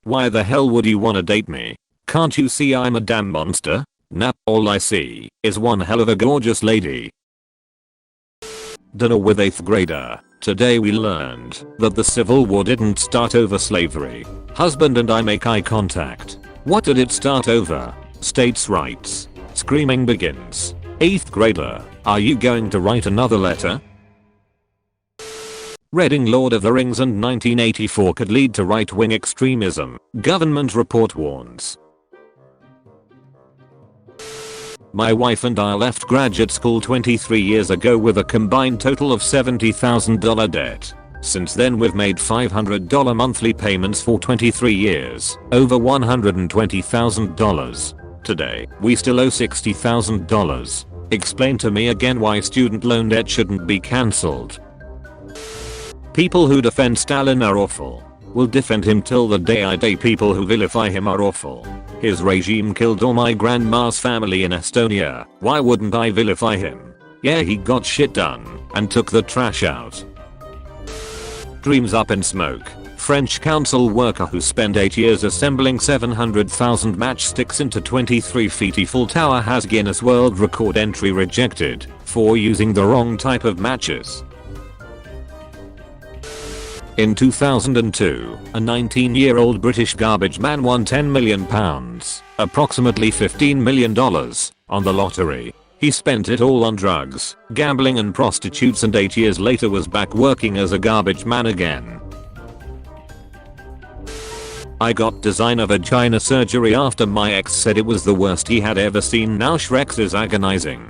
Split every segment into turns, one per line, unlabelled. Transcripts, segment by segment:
Why the hell would you wanna date me? Can't you see I'm a damn monster? Nah, all I see is one hell of a gorgeous lady. Dinner with 8th grader. Today we learned that the Civil War didn't start over slavery. Husband and I make eye contact. What did it start over? States' rights. Screaming begins. 8th grader, are you going to write another letter? Reading Lord of the Rings and 1984 could lead to right-wing extremism, government report warns. My wife and I left graduate school 23 years ago with a combined total of $70,000 debt. Since then we've made $500 monthly payments for 23 years, over $120,000. Today, we still owe $60,000. Explain to me again why student loan debt shouldn't be cancelled. People who defend Stalin are awful. Will defend him till the day I die. People who vilify him are awful. His regime killed all my grandma's family in Estonia. Why wouldn't I vilify him? Yeah, he got shit done and took the trash out. Dreams up in smoke. French council worker who spent 8 years assembling 700,000 matchsticks into 23 feet Eiffel Tower has Guinness World Record entry rejected for using the wrong type of matches. In 2002, a 19-year-old British garbage man won £10 million, approximately $15 million, on the lottery. He spent it all on drugs, gambling and prostitutes, and 8 years later was back working as a garbage man again. I got designer vagina surgery after my ex said it was the worst he had ever seen. Now Shrek's is agonizing.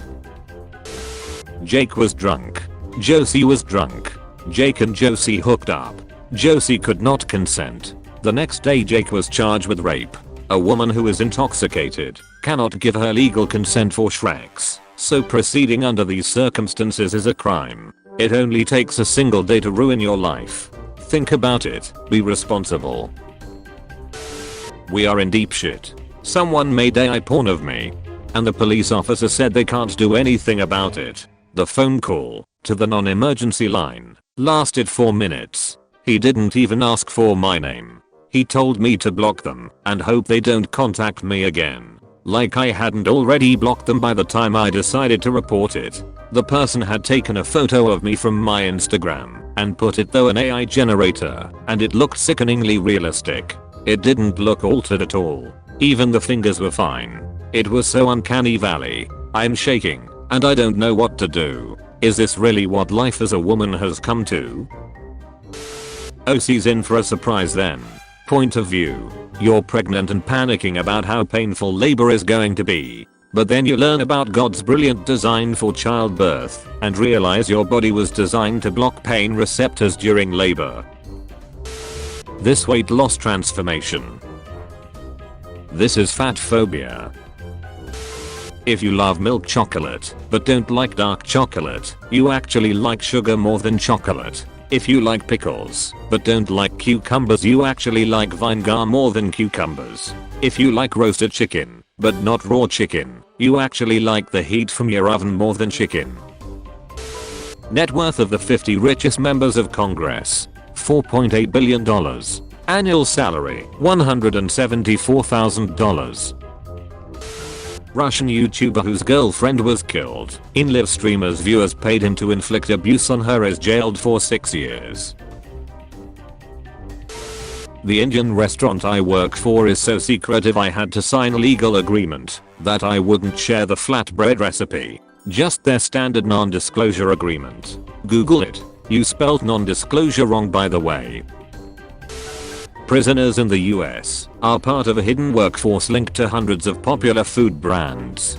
Jake was drunk. Josie was drunk. Jake and Josie hooked up. Josie could not consent. The next day Jake was charged with rape. A woman who is intoxicated cannot give her legal consent for Shreks, so proceeding under these circumstances is a crime. It only takes a single day to ruin your life. Think about it, be responsible. We are in deep shit. Someone made AI porn of me, and the police officer said they can't do anything about it. The phone call to the non-emergency line lasted 4 minutes. He didn't even ask for my name. He told me to block them and hope they don't contact me again. Like I hadn't already blocked them by the time I decided to report it. The person had taken a photo of me from my Instagram and put it through an AI generator, and it looked sickeningly realistic. It didn't look altered at all. Even the fingers were fine. It was so uncanny valley. I'm shaking and I don't know what to do. Is this really what life as a woman has come to? OC's in for a surprise then. Point of view. You're pregnant and panicking about how painful labor is going to be. But then you learn about God's brilliant design for childbirth and realize your body was designed to block pain receptors during labor. This weight loss transformation. This is fat phobia. If you love milk chocolate but don't like dark chocolate, you actually like sugar more than chocolate. If you like pickles but don't like cucumbers, you actually like vinegar more than cucumbers. If you like roasted chicken but not raw chicken, you actually like the heat from your oven more than chicken. Net worth of the 50 richest members of Congress: $4.8 billion. Annual salary: $174,000. Russian YouTuber whose girlfriend was killed in live streamers' viewers paid him to inflict abuse on her is jailed for 6 years. The Indian restaurant I work for is so secretive I had to sign a legal agreement that I wouldn't share the flatbread recipe. Just their standard non-disclosure agreement. Google it. You spelled non-disclosure wrong, by the way. Prisoners in the US are part of a hidden workforce linked to hundreds of popular food brands.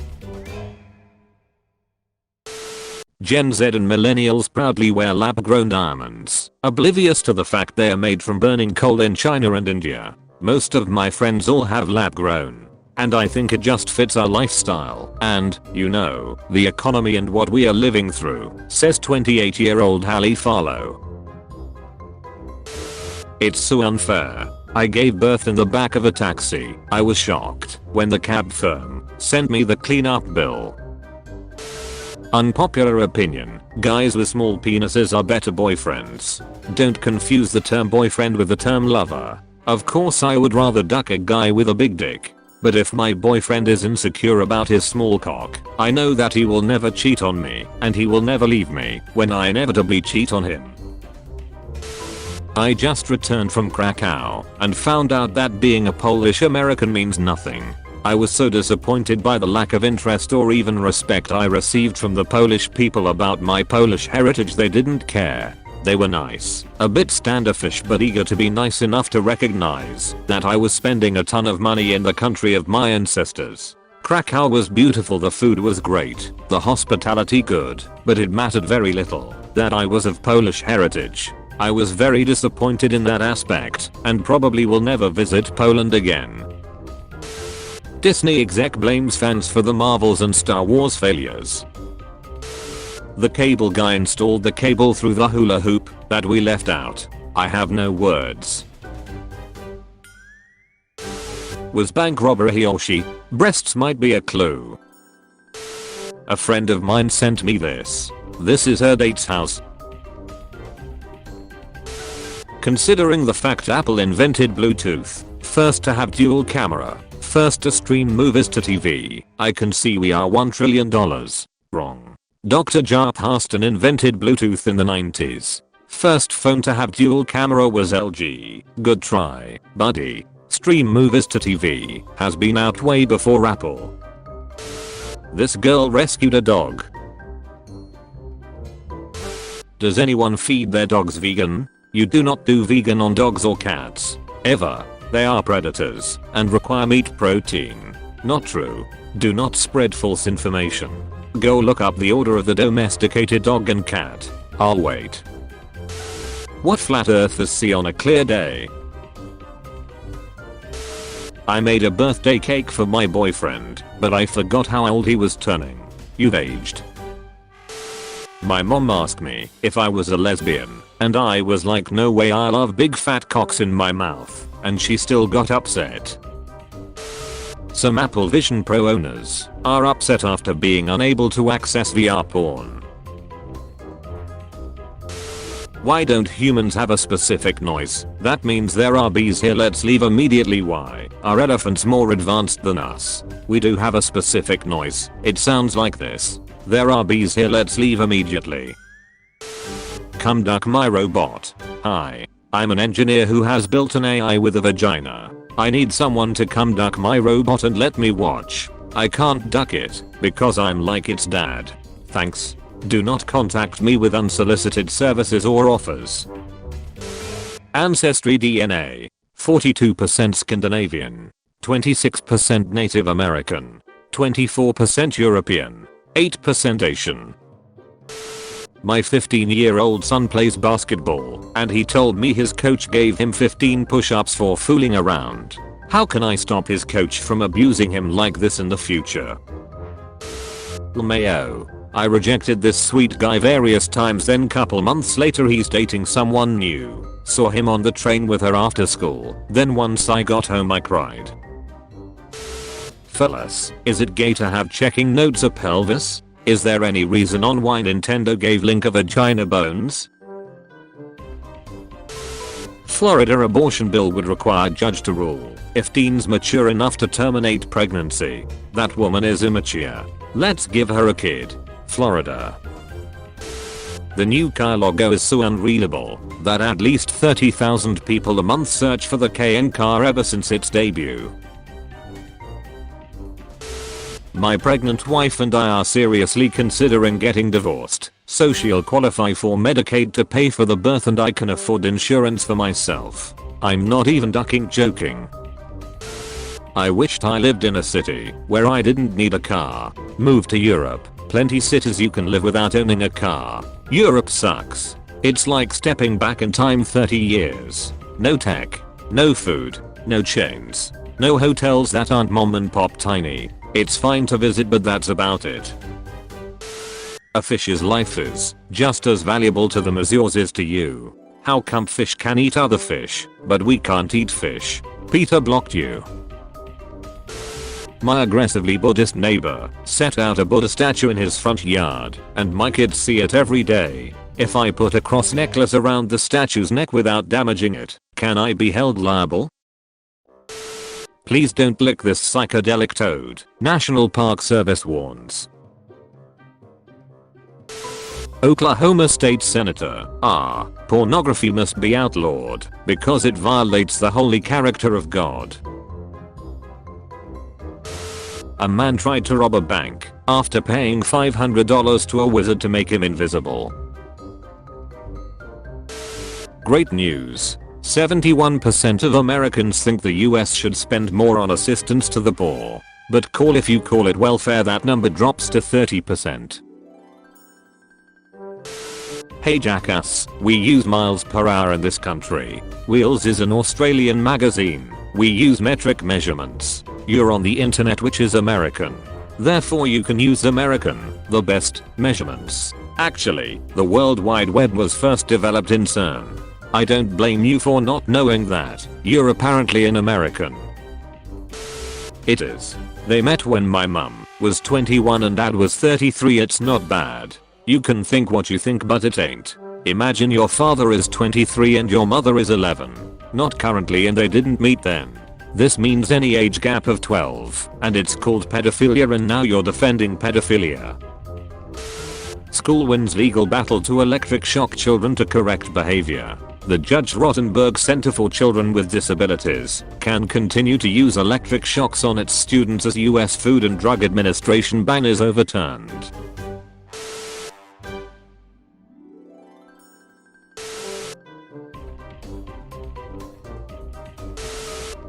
Gen Z and millennials proudly wear lab-grown diamonds, oblivious to the fact they are made from burning coal in China and India. Most of my friends all have lab-grown, and I think it just fits our lifestyle and, you know, the economy and what we are living through, says 28-year-old Hallie Farlow. It's so unfair. I gave birth in the back of a taxi. I was shocked when the cab firm sent me the cleanup bill. Unpopular opinion: guys with small penises are better boyfriends. Don't confuse the term boyfriend with the term lover. Of course I would rather duck a guy with a big dick. But if my boyfriend is insecure about his small cock, I know that he will never cheat on me and he will never leave me when I inevitably cheat on him. I just returned from Krakow and found out that being a Polish American means nothing. I was so disappointed by the lack of interest or even respect I received from the Polish people about my Polish heritage. They didn't care. They were nice, a bit standoffish but eager to be nice enough to recognize that I was spending a ton of money in the country of my ancestors. Krakow was beautiful, the food was great, the hospitality good, but it mattered very little that I was of Polish heritage. I was very disappointed in that aspect and probably will never visit Poland again. Disney exec blames fans for the Marvels and Star Wars failures. The cable guy installed the cable through the hula hoop that we left out. I have no words. Was bank robber he or she? Breasts might be a clue. A friend of mine sent me this. This is her date's house. Considering the fact Apple invented Bluetooth, first to have dual camera, first to stream movies to TV, I can see we are $1 trillion wrong. Dr. Jarp Harston invented Bluetooth in the 90s. First phone to have dual camera was LG. Good try, buddy. Stream movies to TV has been out way before Apple. This girl rescued a dog. Does anyone feed their dogs vegan? You do not do vegan on dogs or cats. Ever. They are predators and require meat protein. Not true. Do not spread false information. Go look up the order of the domesticated dog and cat. I'll wait. What flat earthers see on a clear day? I made a birthday cake for my boyfriend, but I forgot how old he was turning. You've aged. My mom asked me if I was a lesbian, and I was like, no way, I love big fat cocks in my mouth, and she still got upset. Some Apple Vision Pro owners are upset after being unable to access VR porn. Why don't humans have a specific noise? That means there are bees here, let's leave immediately. Why are elephants more advanced than us? We do have a specific noise. It sounds like this. There are bees here, let's leave immediately. Come duck my robot. Hi. I'm an engineer who has built an AI with a vagina. I need someone to come duck my robot and let me watch. I can't duck it because I'm like its dad. Thanks. Do not contact me with unsolicited services or offers. Ancestry DNA. 42% Scandinavian. 26% Native American. 24% European. 8% Asian. My 15-year-old son plays basketball, and he told me his coach gave him 15 push-ups for fooling around. How can I stop his coach from abusing him like this in the future? LMAO. I rejected this sweet guy various times, then couple months later he's dating someone new. Saw him on the train with her after school, then once I got home I cried. Fellas, is it gay to have checking notes a pelvis? Is there any reason on why Nintendo gave Link a vagina bones? Florida abortion bill would require judge to rule if teens mature enough to terminate pregnancy. That woman is immature. Let's give her a kid. Florida. The new car logo is so unreadable that at least 30,000 people a month search for the KN car ever since its debut. My pregnant wife and I are seriously considering getting divorced, so she'll qualify for Medicaid to pay for the birth and I can afford insurance for myself. I'm not even joking. I wished I lived in a city where I didn't need a car. Move to Europe. Plenty cities you can live without owning a car. Europe sucks. It's like stepping back in time 30 years. No tech. No food. No chains. No hotels that aren't mom and pop tiny. It's fine to visit, but that's about it. A fish's life is just as valuable to them as yours is to you. How come fish can eat other fish, but we can't eat fish? Peter blocked you. My aggressively Buddhist neighbor set out a Buddha statue in his front yard, and my kids see it every day. If I put a cross necklace around the statue's neck without damaging it, can I be held liable? Please don't lick this psychedelic toad. National Park Service warns. Oklahoma State Senator. Pornography must be outlawed because it violates the holy character of God. A man tried to rob a bank after paying $500 to a wizard to make him invisible. Great news. 71% of Americans think the US should spend more on assistance to the poor. But call if you call it welfare, that number drops to 30%. Hey jackass, we use miles per hour in this country. Wheels is an Australian magazine. We use metric measurements. You're on the internet, which is American. Therefore you can use American, the best, measurements. Actually, the World Wide Web was first developed in CERN. I don't blame you for not knowing that. You're apparently an American. It is. They met when my mum was 21 and dad was 33. It's not bad. You can think what you think, but it ain't. Imagine your father is 23 and your mother is 11. Not currently, and they didn't meet then. This means any age gap of 12, and it's called pedophilia, and now you're defending pedophilia. School wins legal battle to electric shock children to correct behavior. The Judge Rottenberg Center for Children with Disabilities can continue to use electric shocks on its students as US Food and Drug Administration ban is overturned.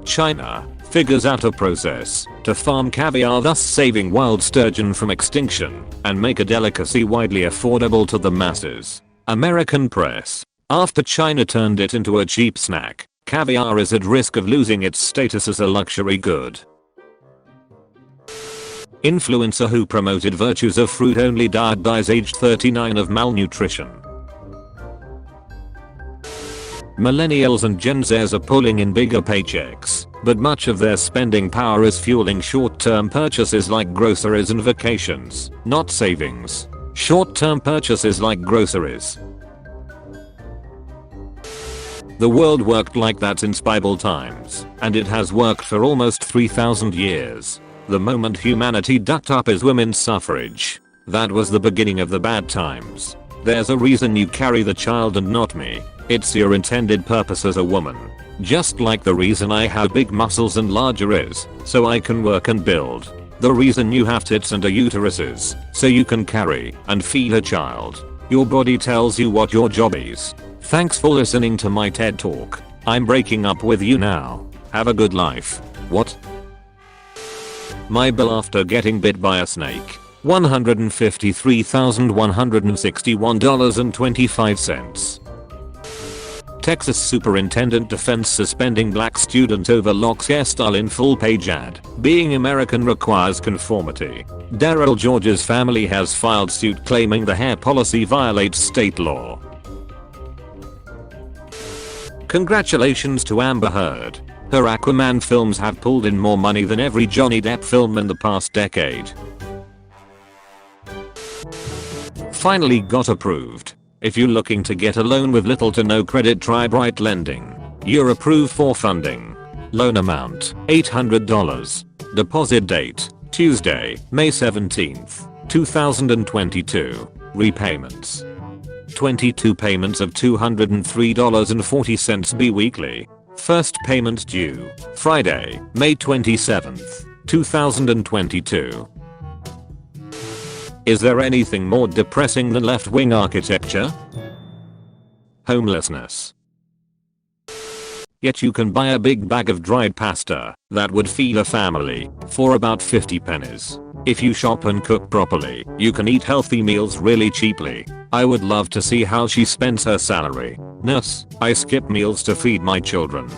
China figures out a process to farm caviar, thus saving wild sturgeon from extinction and make a delicacy widely affordable to the masses. American press. After China turned it into a cheap snack, caviar is at risk of losing its status as a luxury good. Influencer who promoted virtues of fruit-only diet dies aged 39 of malnutrition. Millennials and Gen Zers are pulling in bigger paychecks, but much of their spending power is fueling short-term purchases like groceries and vacations, not savings. Short-term purchases like groceries. The world worked like that since Bible times, and it has worked for almost 3,000 years. The moment humanity ducked up is women's suffrage. That was the beginning of the bad times. There's a reason you carry the child and not me. It's your intended purpose as a woman. Just like the reason I have big muscles and larger is, so I can work and build. The reason you have tits and a uterus is, so you can carry and feed a child. Your body tells you what your job is. Thanks for listening to my TED Talk. I'm breaking up with you now. Have a good life. What? My bill after getting bit by a snake. $153,161.25. Texas Superintendent Defense suspending black student over locks hairstyle in full page ad. Being American requires conformity. Darrell George's family has filed suit claiming the hair policy violates state law. Congratulations to Amber Heard. Her Aquaman films have pulled in more money than every Johnny Depp film in the past decade. Finally got approved. If you're looking to get a loan with little to no credit, try Bright Lending. You're approved for funding. Loan amount $800. Deposit date Tuesday, May 17th, 2022. Repayments 22 payments of $203.40 bi-weekly. First payment due Friday, May 27th, 2022. Is there anything more depressing than left-wing architecture? Homelessness. Yet you can buy a big bag of dried pasta that would feed a family for about 50 pennies. If you shop and cook properly, you can eat healthy meals really cheaply. I would love to see how she spends her salary. Nurse, I skip meals to feed my children.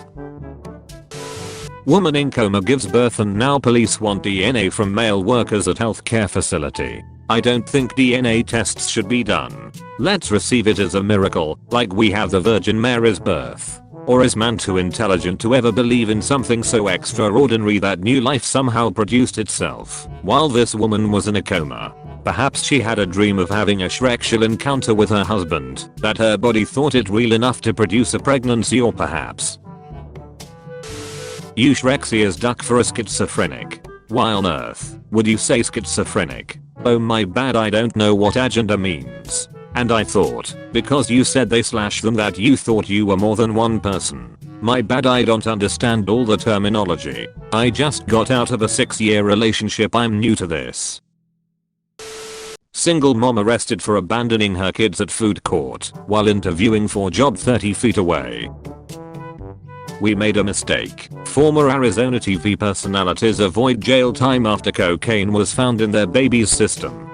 Woman in coma gives birth and now police want DNA from male workers at healthcare facility. I don't think DNA tests should be done. Let's receive it as a miracle, like we have the Virgin Mary's birth. Or is man too intelligent to ever believe in something so extraordinary that new life somehow produced itself while this woman was in a coma? Perhaps she had a dream of having a Shrekshal encounter with her husband, that her body thought it real enough to produce a pregnancy, or perhaps Euschrexia's duck for a schizophrenic. Why on earth would you say schizophrenic? Oh my bad, I don't know what agenda means. And I thought, because you said they slash them, that you thought you were more than one person. My bad, I don't understand all the terminology. I just got out of a 6-year relationship, I'm new to this. Single mom arrested for abandoning her kids at food court while interviewing for job 30 feet away. We made a mistake. Former Arizona TV personalities avoid jail time after cocaine was found in their baby's system.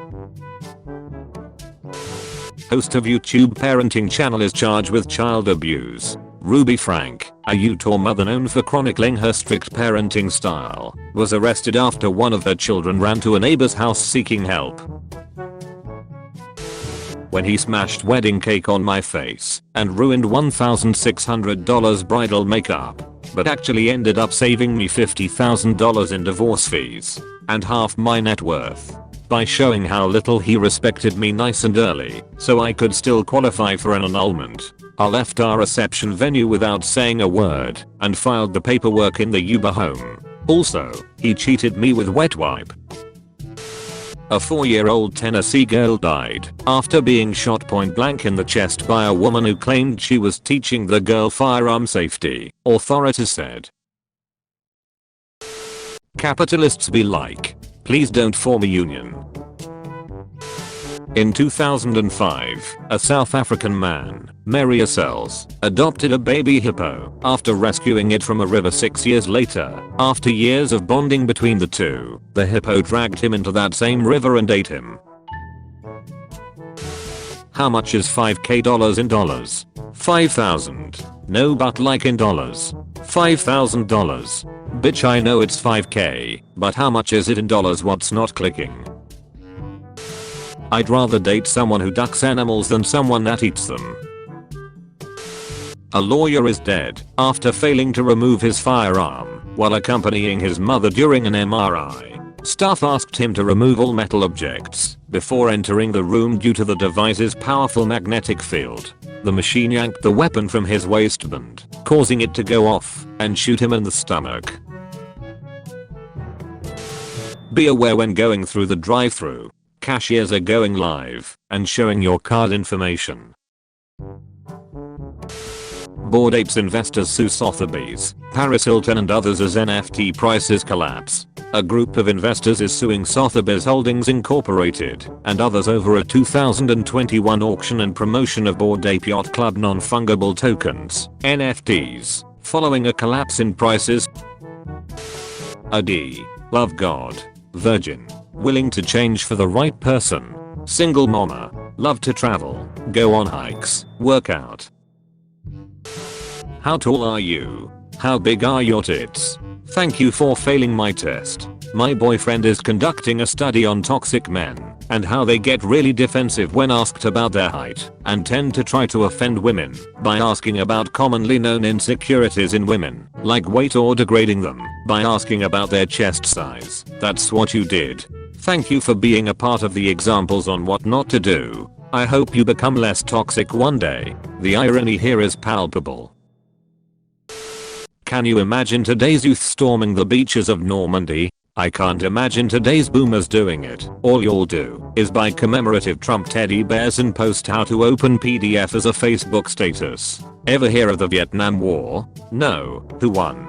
Host of YouTube parenting channel is charged with child abuse. Ruby Frank, a Utah mother known for chronicling her strict parenting style, was arrested after one of her children ran to a neighbor's house seeking help. When he smashed wedding cake on my face and ruined $1,600 bridal makeup, but actually ended up saving me $50,000 in divorce fees and half my net worth by showing how little he respected me nice and early so I could still qualify for an annulment. I left our reception venue without saying a word and filed the paperwork in the Uber home. Also, he cheated me with wet wipe. A 4-year-old Tennessee girl died after being shot point blank in the chest by a woman who claimed she was teaching the girl firearm safety, authorities said. Capitalists be like, please don't form a union. In 2005, a South African man, Memellion, adopted a baby hippo after rescuing it from a river 6 years later. After years of bonding between the two, the hippo dragged him into that same river and ate him. How much is $5,000 in dollars? 5,000. No, but like in dollars. $5,000. Bitch, I know it's 5k, but how much is it in dollars? What's not clicking? I'd rather date someone who ducks animals than someone that eats them. A lawyer is dead after failing to remove his firearm while accompanying his mother during an MRI. Staff asked him to remove all metal objects before entering the room due to the device's powerful magnetic field. The machine yanked the weapon from his waistband, causing it to go off and shoot him in the stomach. Be aware when going through the drive-thru. Cashiers are going live and showing your card information. Bored Apes investors sue Sotheby's, Paris Hilton and others as NFT prices collapse. A group of investors is suing Sotheby's Holdings Incorporated and others over a 2021 auction and promotion of Bored Ape Yacht Club non-fungible tokens, NFTs, following a collapse in prices. AD. Love God. Virgin. Willing to change for the right person. Single mama. Love to travel. Go on hikes. Work out. How tall are you? How big are your tits? Thank you for failing my test. My boyfriend is conducting a study on toxic men and how they get really defensive when asked about their height and tend to try to offend women by asking about commonly known insecurities in women, like weight, or degrading them by asking about their chest size. That's what you did. Thank you for being a part of the examples on what not to do. I hope you become less toxic one day. The irony here is palpable. Can you imagine today's youth storming the beaches of Normandy? I can't imagine today's boomers doing it. All you'll do is buy commemorative Trump teddy bears and post how to open PDF as a Facebook status. Ever hear of the Vietnam War? No. Who won?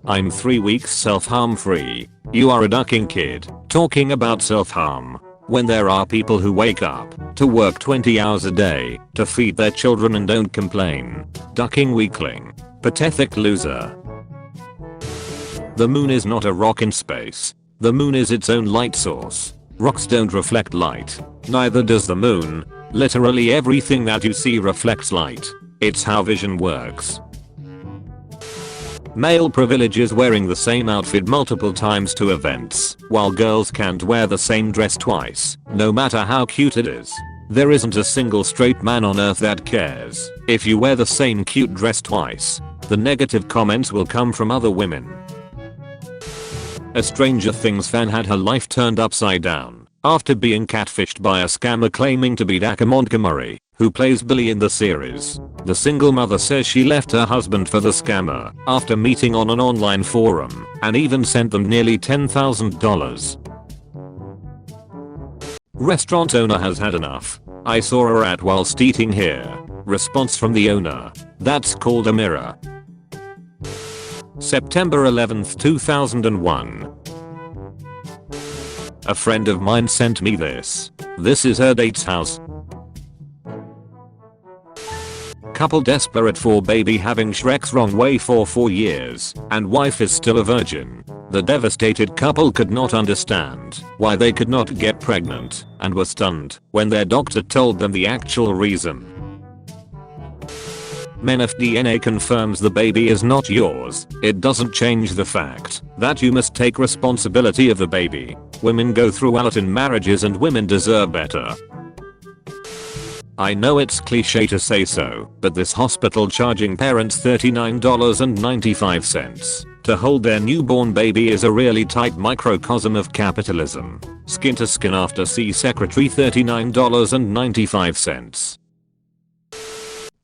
I'm 3 weeks self-harm free. You are a ducking kid talking about self-harm when there are people who wake up to work 20 hours a day to feed their children and don't complain. Ducking weakling. Pathetic loser. The moon is not a rock in space. The moon is its own light source. Rocks don't reflect light. Neither does the moon. Literally everything that you see reflects light. It's how vision works. Male privilege is wearing the same outfit multiple times to events, while girls can't wear the same dress twice, no matter how cute it is. There isn't a single straight man on earth that cares if you wear the same cute dress twice. The negative comments will come from other women. A Stranger Things fan had her life turned upside down after being catfished by a scammer claiming to be Daka Montgomery. who plays Billy in the series. The single mother says she left her husband for the scammer after meeting on an online forum and even sent them nearly $10,000. Restaurant owner has had enough. I saw a rat whilst eating here. Response from the owner. That's called a mirror. September 11th 2001. A friend of mine sent me this. This is her date's house. Couple desperate for baby having Shrek's wrong way for 4 years and wife is still a virgin. The devastated couple could not understand why they could not get pregnant and were stunned when their doctor told them the actual reason. Men, if DNA confirms the baby is not yours, it doesn't change the fact that you must take responsibility of the baby. Women go through a lot in marriages and women deserve better. I know it's cliche to say so, but this hospital charging parents $39.95 to hold their newborn baby is a really tight microcosm of capitalism. Skin to skin after C secretary $39.95.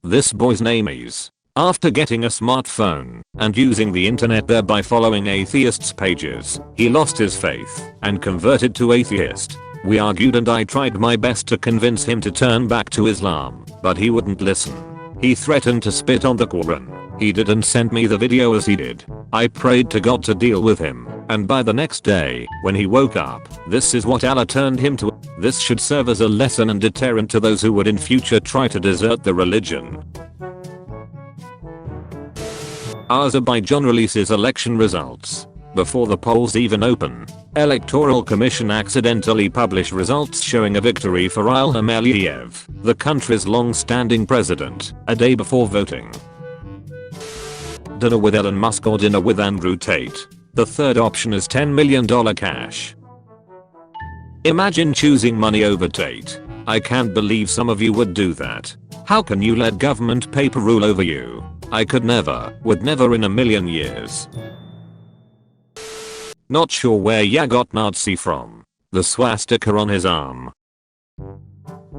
This boy's name is. After getting a smartphone and using the internet thereby following atheists' pages, he lost his faith and converted to atheist. We argued and I tried my best to convince him to turn back to Islam, but he wouldn't listen. He threatened to spit on the Quran. He didn't send me the video as he did. I prayed to God to deal with him, and by the next day, when he woke up, this is what Allah turned him to. This should serve as a lesson and deterrent to those who would in future try to desert the religion. Azerbaijan releases election results. Before the polls even open, Electoral Commission accidentally publish results showing a victory for Ilham Aliyev, the country's long-standing president, a day before voting. Dinner with Elon Musk or dinner with Andrew Tate. The third option is $10 million cash. Imagine choosing money over Tate. I can't believe some of you would do that. How can you let government paper rule over you? I could never, would never in a million years. Not sure where ya got Nazi from. The swastika on his arm.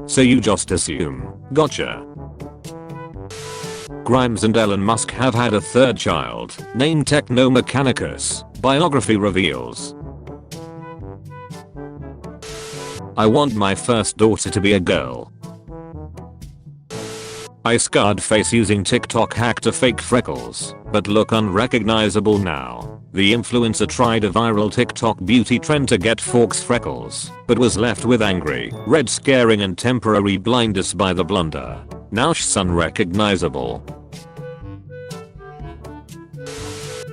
So you just assume. Gotcha. Grimes and Elon Musk have had a third child, named Technomechanicus, biography reveals. I want my first daughter to be a girl. I scarred face using TikTok hack to fake freckles, but look unrecognizable now. The influencer tried a viral TikTok beauty trend to get Fork's freckles, but was left with angry, red scaring and temporary blindness by the blunder. Now she's unrecognizable.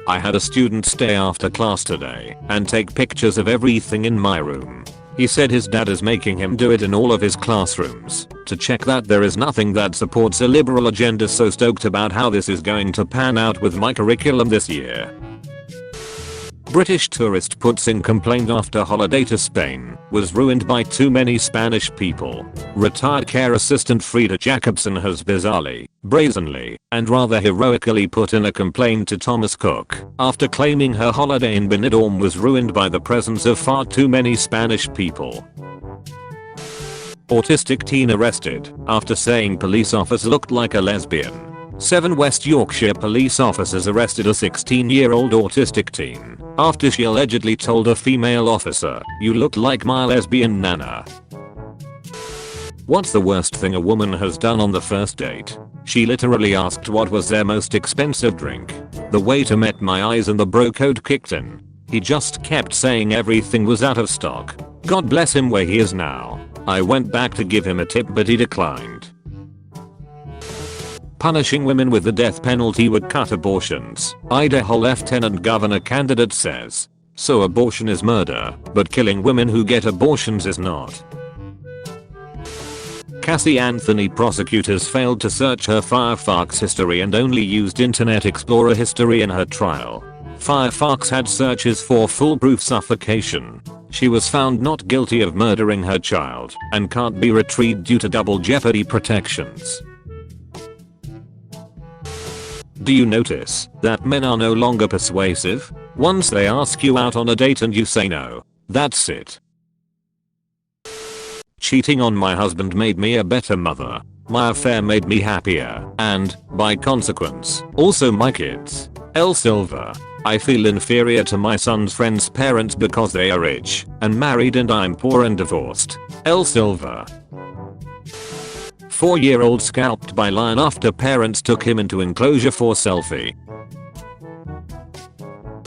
I had a student stay after class today and take pictures of everything in my room. He said his dad is making him do it in all of his classrooms to check that there is nothing that supports a liberal agenda. So stoked about how this is going to pan out with my curriculum this year. British tourist puts in complaint after holiday to Spain was ruined by too many Spanish people. Retired care assistant Frida Jacobson has bizarrely, brazenly, and rather heroically put in a complaint to Thomas Cook after claiming her holiday in Benidorm was ruined by the presence of far too many Spanish people. Autistic teen arrested after saying police officer looked like a lesbian. 7 West Yorkshire police officers arrested a 16-year-old autistic teen after she allegedly told a female officer, "You look like my lesbian nana." What's the worst thing a woman has done on the first date? She literally asked what was their most expensive drink. The waiter met my eyes and the bro code kicked in. He just kept saying everything was out of stock. God bless him where he is now. I went back to give him a tip but he declined. Punishing women with the death penalty would cut abortions. Idaho Lieutenant Governor candidate says. So abortion is murder, but killing women who get abortions is not. Cassie Anthony prosecutors failed to search her Firefox history and only used Internet Explorer history in her trial. Firefox had searches for foolproof suffocation. She was found not guilty of murdering her child and can't be retrieved due to double jeopardy protections. Do you notice that men are no longer persuasive? Once they ask you out on a date and you say no, that's it. Cheating on my husband made me a better mother. My affair made me happier and, by consequence, also my kids. L Silver. I feel inferior to my son's friend's parents because they are rich and married and I'm poor and divorced. L Silver. 4-year-old scalped by lion after parents took him into enclosure for selfie.